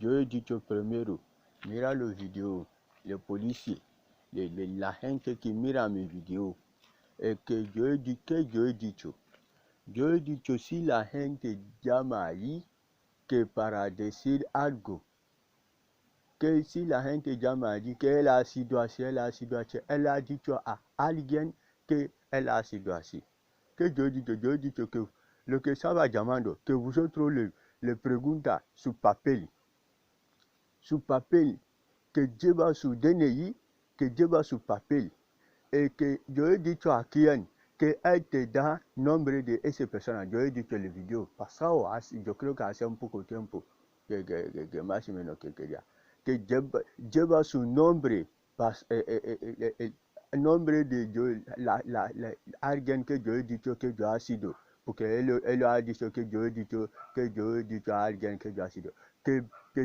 yo he dicho primero, mira los videos, los policías, la gente que mira mis videos, que yo he dicho, si la gente llama ahí, que para decir algo, que si la gente llama allí que él ha sido así, él ha dicho a alguien que él ha sido así. Que yo he dicho que lo que estaba llamando, que vosotros le pregunta su papel, que lleva su DNI, que lleva su papel, y que yo he dicho a quien que él te da nombre de esa persona. Yo he dicho en el video pasado, yo creo que hace un poco tiempo, que más o menos que quería, que lleva su nombre, el nombre de yo, alguien que yo he dicho que yo ha sido, porque él ha dicho que yo he dicho a alguien que yo ha sido, que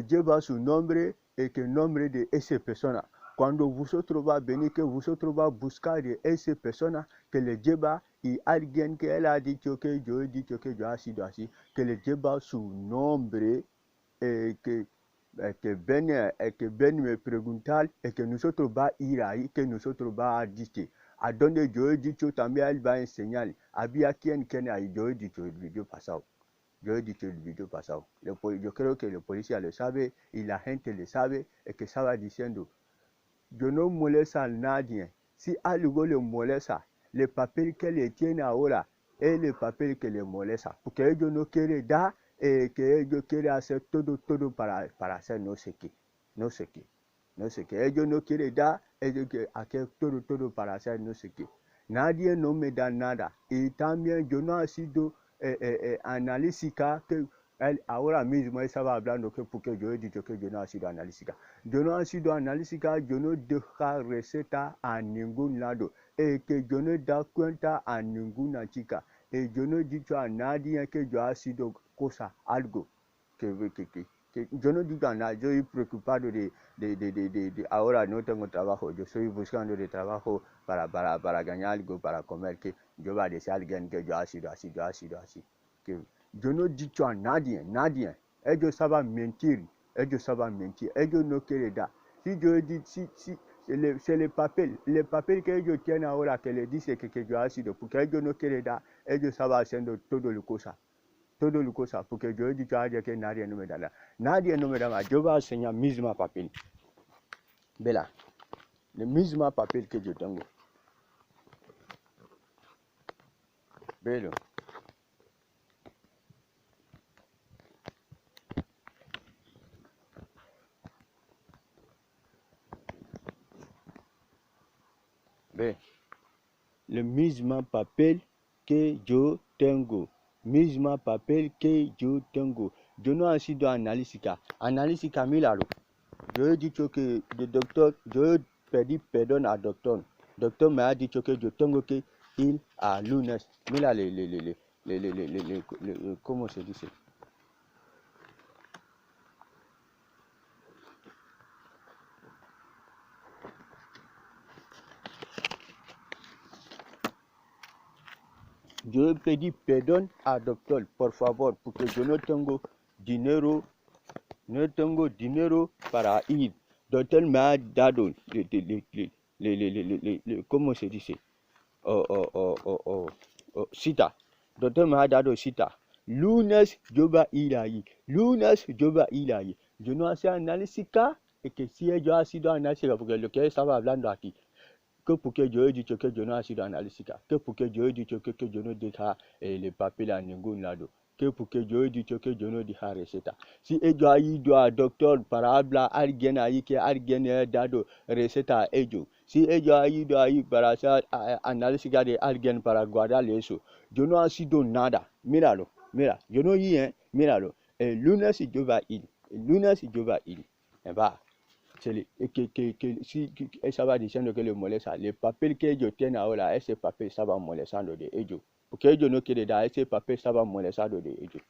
lleva su nombre y que el nombre de esa persona. Cuando vosotros va a venir, que vosotros va a buscar de esa persona que le lleva y alguien que él ha dicho que yo he dicho que yo ha sido así, que le lleva su nombre, que ven me preguntar y que nosotros va a ir ahí, que nosotros va a decir. A donde yo he dicho también él va a enseñar. Había quien ahí, yo he dicho el video pasado. Yo creo que la policía lo sabe y la gente le sabe y que estaba diciendo, yo no molesta a nadie. Si algo le molesta, el papel que le tiene ahora es el papel que le molesta, porque ellos no quieren dar, que ellos quieren hacer todo para hacer no sé qué. Ellos no quieren dar, ellos quieren hacer todo para hacer no sé qué. Nadie no me da nada. Y también yo no he sido analítica, que él ahora mismo estaba hablando que porque yo he dicho que yo no he sido analítica. Yo no he sido analítica, yo no dejo receta a ningún lado, que yo no he dado cuenta a ninguna chica, yo no he dicho a nadie que yo he sido algo, que yo no digo a nadie, yo estoy preocupado de ahora no tengo trabajo, yo estoy buscando de trabajo para ganar algo, para comer, que yo voy a decir a alguien que yo he sido así, que yo no he dicho a nadie, ellos saben mentir, ellos no quieren dar. Si yo he dicho, c'est le papel que ellos tienen ahora que le dice que yo he sido, porque ellos no quieren dar, ellos saben haciendo todo lo cosa, porque yo he dicho a alguien que nadie no me da nada, yo voy a enseñar mismo papel, vela, el mismo papel que yo tengo, velo. Ve, el mismo papel que yo tengo, yo no he sido analítica, míralo, yo he dicho que el doctor, yo he pedido perdón al doctor me ha dicho que yo tengo que ir a lunes, mira ¿cómo se dice? Yo he pedido perdón al doctor, por favor, porque yo no tengo dinero para ir. Doctor me ha dado, ¿cómo se dice? Cita. Doctor me ha dado cita. Lunes yo voy a ir ahí. Yo no hacía analítica, y que si yo ha sido analítica, porque lo que estaba hablando aquí, que porque yo he dicho que yo no he sido analítica, que porque yo he dicho que yo no deja el papel a ningún lado, que porque yo he dicho que yo no deja receta. Si ellos han ido al doctor para hablar a alguien ahí, que alguien le ha dado receta a ellos, si ellos han ido ahí para hacer analítica de alguien para guardar eso, yo no he sido nada. Míralo, yo no he, míralo, el lunes yo voy a ir, va. Si estaba diciendo que le molesta, el papel que ellos tienen ahora, ese papel estaba molestando de ellos, porque ellos no quieren dar, ese papel estaba molestando de ellos.